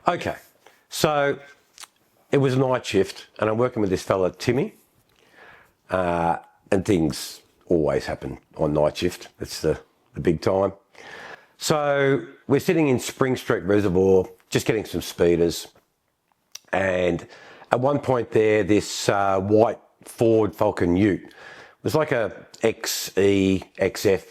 Okay, so it was a night shift and I'm working with this fella, Timmy, and things always happen on night shift. It's the big time. So we're sitting in Spring Street Reservoir, just getting some speeders. And at one point there, this white Ford Falcon Ute, it was like a XE, XF,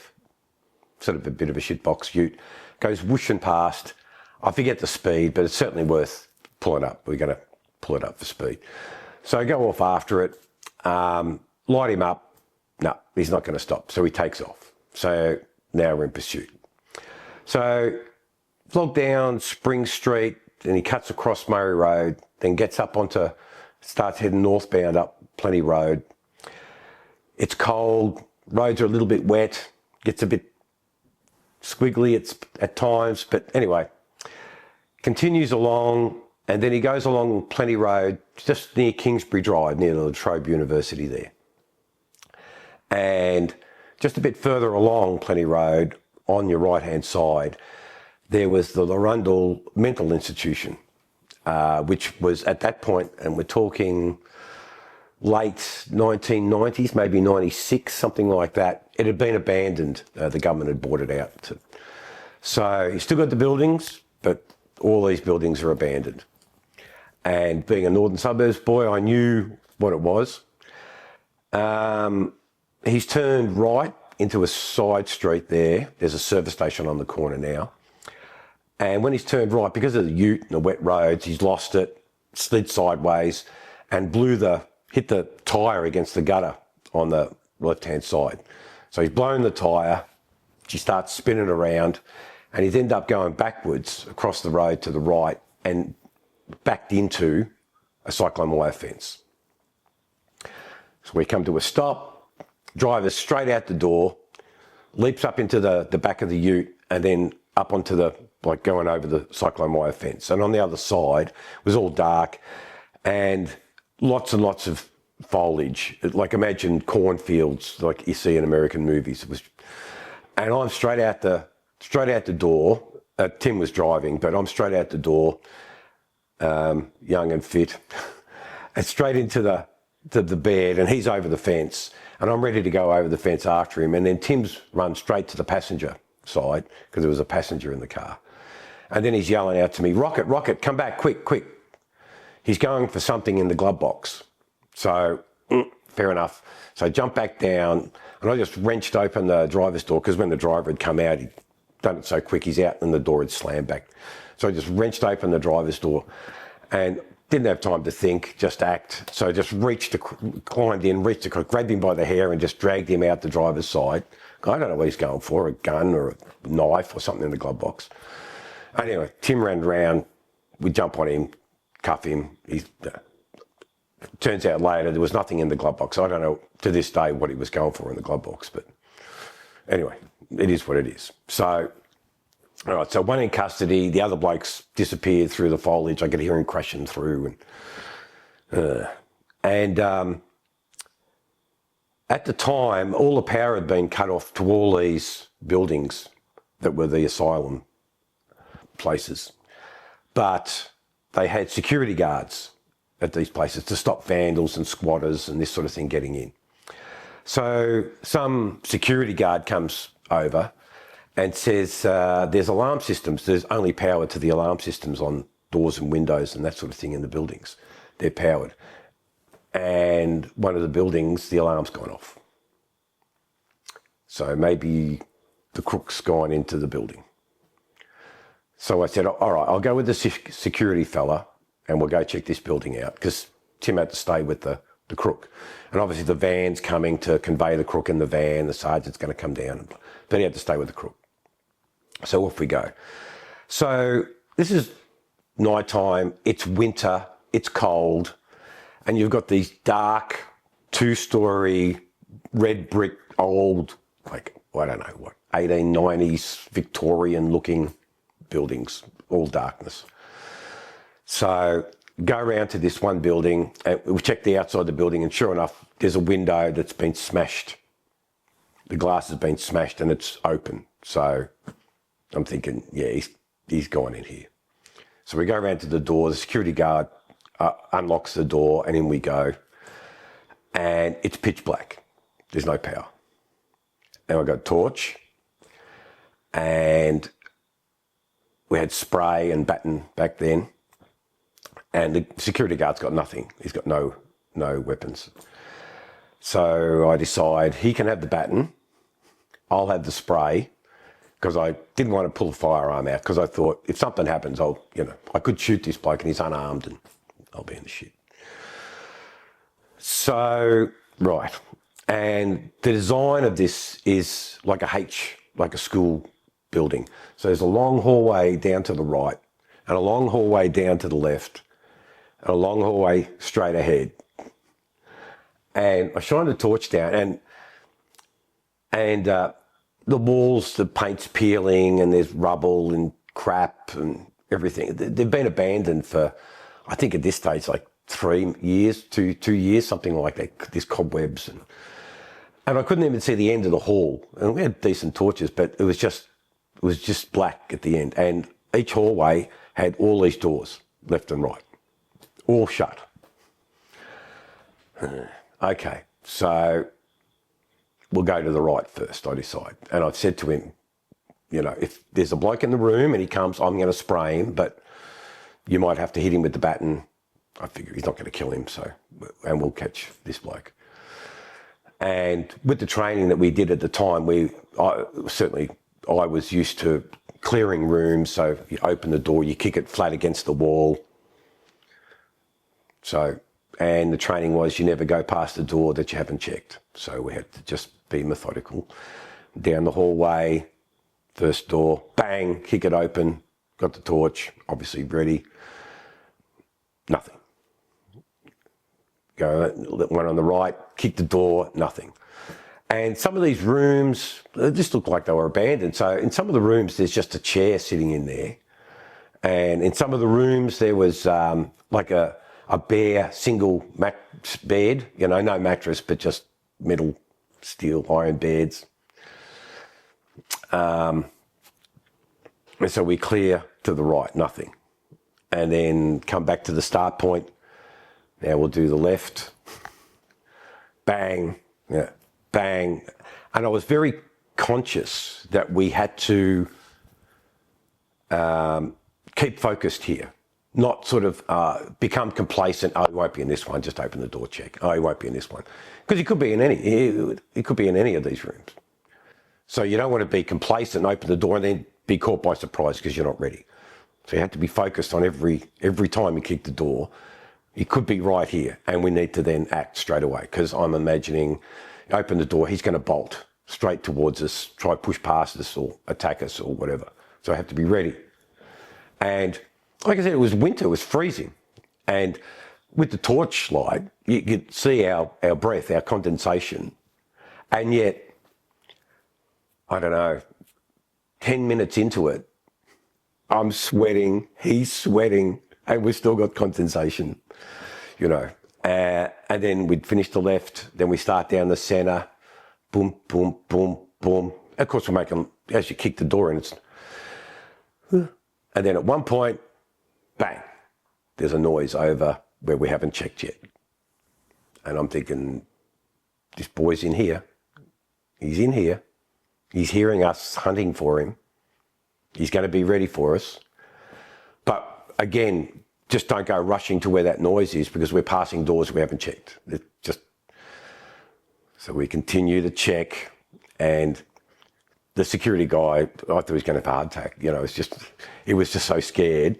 sort of a bit of a shitbox Ute, goes whooshing past. I forget the speed, but it's certainly worth pulling up. We're going to pull it up for speed. So I go off after it, light him up. No, he's not going to stop. So he takes off. So now we're in pursuit. So vlog down Spring Street, then he cuts across Murray Road, then gets up onto, starts heading northbound up Plenty Road. It's cold, roads are a little bit wet, gets a bit squiggly at times, but anyway, continues along, and then he goes along Plenty Road, just near Kingsbury Drive, near the La Trobe University there. And just a bit further along Plenty Road, on your right-hand side, there was the Larundel Mental Institution, which was at that point, and we're talking late 1990s, maybe 96, something like that. It had been abandoned. The government had bought it out. So you still got the buildings, but all these buildings are abandoned. And being a northern suburbs boy, I knew what it was. He's turned right into a side street there. There's a service station on the corner now. And when he's turned right, because of the ute and the wet roads, he's lost it, slid sideways, and hit the tyre against the gutter on the left-hand side. So he's blown the tyre, she starts spinning around, and he's ended up going backwards across the road to the right and backed into a cyclone wire fence. So we come to a stop, driver's straight out the door, leaps up into the back of the ute, and then up onto like going over the cyclone wire fence. And on the other side, it was all dark and lots and lots of foliage. Like imagine cornfields like you see in American movies. And I'm straight out the door. Tim was driving, but I'm straight out the door, young and fit, and straight into the bed, and he's over the fence. And I'm ready to go over the fence after him. And then Tim's run straight to the passenger side because there was a passenger in the car. And then he's yelling out to me, Rocket, Rocket, come back, quick, quick. He's going for something in the glove box. So, fair enough. So I jumped back down and I just wrenched open the driver's door because when the driver had come out, he'd done it so quick, he's out and the door had slammed back. So I just wrenched open the driver's door and didn't have time to think, just act. So I just climbed in, grabbed him by the hair and just dragged him out the driver's side. I don't know what he's going for, a gun or a knife or something in the glove box. Anyway, Tim ran round, we jump on him, cuff him. Turns out later there was nothing in the glove box. I don't know to this day what he was going for in the glove box, but anyway, it is what it is. So, all right, so one in custody, the other bloke's disappeared through the foliage. I could hear him crashing through. And at the time, all the power had been cut off to all these buildings that were the asylum places. But they had security guards at these places to stop vandals and squatters and this sort of thing getting in. So some security guard comes over and says, there's alarm systems. There's only power to the alarm systems on doors and windows and that sort of thing in the buildings. They're powered. And one of the buildings, the alarm's gone off. So maybe the crook's gone into the building. So I said, all right, I'll go with the security fella and we'll go check this building out because Tim had to stay with the crook. And obviously the van's coming to convey the crook in the van, the sergeant's going to come down, but he had to stay with the crook. So off we go. So this is nighttime, it's winter, it's cold, and you've got these dark, two-story, red brick, old, like, I don't know what, 1890s Victorian-looking buildings, all darkness. So go around to this one building, and we check the outside of the building, and sure enough, there's a window that's been smashed. The glass has been smashed and it's open. So I'm thinking, yeah, he's gone in here. So we go around to the door, the security guard unlocks the door, and in we go. And it's pitch black. There's no power. And I got a torch, and we had spray and baton back then. And the security guard's got nothing. He's got no weapons. So I decide he can have the baton, I'll have the spray, because I didn't want to pull a firearm out, because I thought if something happens, I could shoot this bloke and he's unarmed and I'll be in the shit. So, right. And the design of this is like a H, like a school building. So there's a long hallway down to the right, and a long hallway down to the left, and a long hallway straight ahead. And I shine the torch down, and the walls, the paint's peeling, and there's rubble and crap and everything. They've been abandoned for, I think at this stage, like 3 years, 2 years, something like that. There's cobwebs, and I couldn't even see the end of the hall. And we had decent torches, but it was just black at the end. And each hallway had all these doors, left and right, all shut. Okay, so we'll go to the right first, I decide. And I said to him, if there's a bloke in the room and he comes, I'm going to spray him, but you might have to hit him with the baton. I figure he's not going to kill him, and we'll catch this bloke. And with the training that we did at the time, I was used to clearing rooms. So you open the door, you kick it flat against the wall. And the training was you never go past the door that you haven't checked. So we had to just be methodical. Down the hallway, first door, bang, kick it open, got the torch, obviously ready. Nothing. Go one on the right, kick the door, nothing. And some of these rooms, they just look like they were abandoned. So in some of the rooms, there's just a chair sitting in there. And in some of the rooms, there was like a bare single bed, no mattress, but just metal, steel, iron beds. And so we clear to the right, nothing. And then come back to the start point. Now we'll do the left. Bang, yeah, bang. And I was very conscious that we had to keep focused here. Not sort of become complacent. Oh, he won't be in this one. Just open the door, check. Oh, he won't be in this one, because he could be in any. He could be in any of these rooms. So you don't want to be complacent, open the door, and then be caught by surprise because you're not ready. So you have to be focused on every time you kick the door. He could be right here, and we need to then act straight away, because I'm imagining, open the door, he's going to bolt straight towards us, try push past us or attack us or whatever. So I have to be ready. And like I said, it was winter, it was freezing. And with the torchlight, you could see our breath, our condensation. And yet, I don't know, 10 minutes into it, I'm sweating, he's sweating, and we've still got condensation, And then we'd finish the left, then we start down the centre, boom, boom, boom, boom. Of course, we're making, as you kick the door in, and then at one point, bang, there's a noise over where we haven't checked yet. And I'm thinking, this boy's in here. He's in here. He's hearing us hunting for him. He's going to be ready for us. But again, just don't go rushing to where that noise is, because we're passing doors we haven't checked. So we continue to check, and the security guy, I thought he was going to have a heart attack. He was just so scared.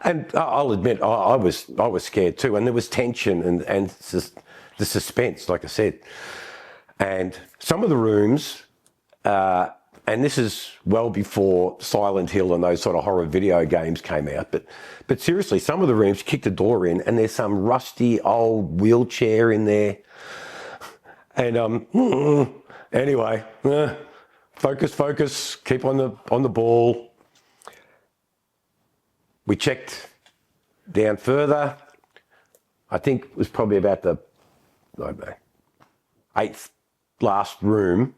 And I'll admit, I was scared too. And there was tension and the suspense, like I said. And some of the rooms, and this is well before Silent Hill and those sort of horror video games came out, but seriously, some of the rooms, you kick the door in and there's some rusty old wheelchair in there. And anyway, focus, keep on the ball. We checked down further. I think it was probably about the, I don't know, 8th last room.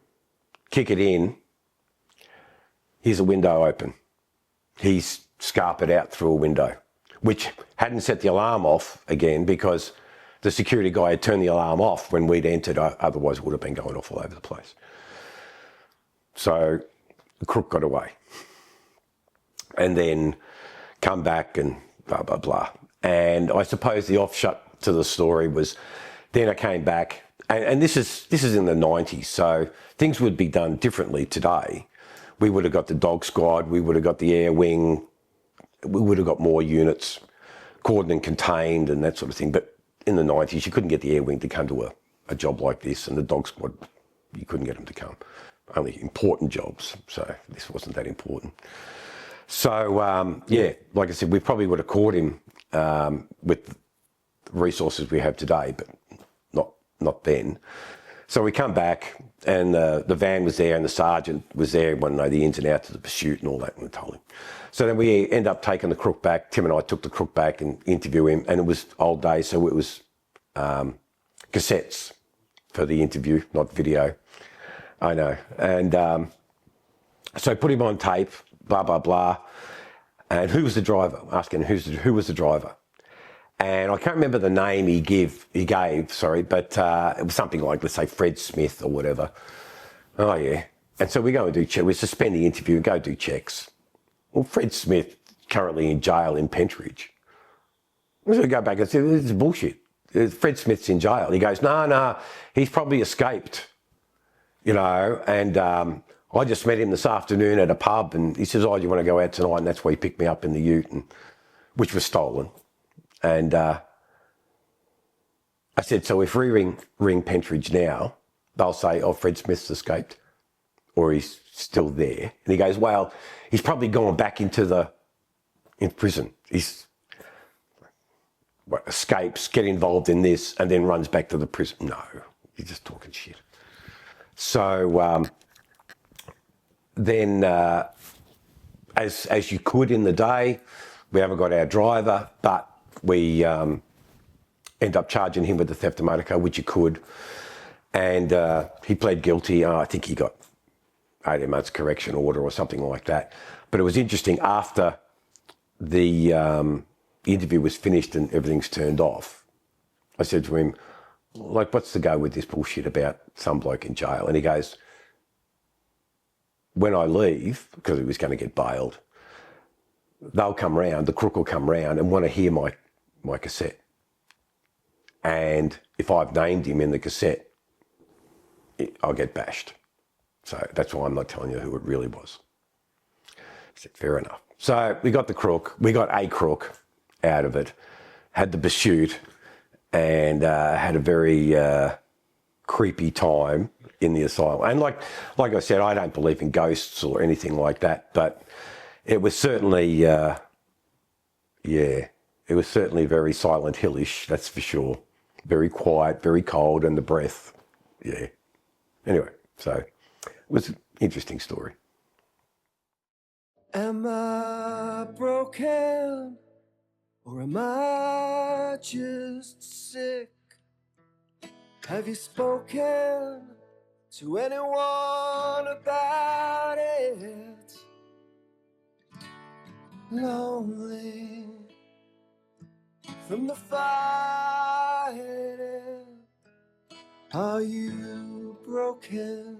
Kick it in. Here's a window open. He's scarpered out through a window. which hadn't set the alarm off again because the security guy had turned the alarm off when we'd entered, otherwise it would have been going off all over the place. So the crook got away. And then come back and blah, blah, blah. And I suppose the offshot to the story was then I came back, and this is in the 90s, so things would be done differently today. We would have got the dog squad, we would have got the air wing, we would have got more units, cordoned and contained and that sort of thing. But in the 90s, you couldn't get the air wing to come to a job like this, and the dog squad, you couldn't get them to come. Only important jobs, so this wasn't that important. So, yeah, like I said, we probably would have caught him with the resources we have today, but not then. So we come back, and the van was there, and the sergeant was there, wanted to know the ins and outs of the pursuit and all that, and we told him. So then we end up taking the crook back. Tim and I took the crook back and interviewed him, and it was old days, so it was cassettes for the interview, not video. I know. And so put him on tape, blah, blah, blah. And who was the driver? Asking who was the driver. And I can't remember the name he gave, but it was something like, let's say, Fred Smith or whatever. Oh, yeah. And so we go and do checks. We suspend the interview and go do checks. Well, Fred Smith currently in jail in Pentridge. So we go back and say, this is bullshit. Fred Smith's in jail. He goes, no, he's probably escaped, you know, and I just met him this afternoon at a pub, and he says, oh, do you want to go out tonight? And that's why he picked me up in the ute, which was stolen. And I said, so if we ring Pentridge now, they'll say, oh, Fred Smith's escaped, or he's still there. And he goes, well, he's probably gone back into in prison. He's escapes, get involved in this, and then runs back to the prison. No, you're just talking shit. So then, as you could in the day, we haven't got our driver, but we end up charging him with the theft of motor car, which you could. And he pled guilty. I think he got 18 months correction order or something like that. But it was interesting, after the interview was finished and everything's turned off, I said to him, like, what's the go with this bullshit about some bloke in jail? And he goes, when I leave, because he was going to get bailed, they'll come round, the crook will come round and want to hear my cassette. And if I've named him in the cassette, I'll get bashed. So that's why I'm not telling you who it really was. I said, fair enough. So we got the crook, we got a crook out of it, had the pursuit, and had a very creepy time in the asylum. And like I said, I don't believe in ghosts or anything like that, but it was certainly, it was certainly very Silent Hillish, that's for sure. Very quiet, very cold, and the breath, yeah. Anyway, so it was an interesting story. Am I broken, or am I just sick? Have you spoken to anyone about it? Lonely from the fighting, are you broken?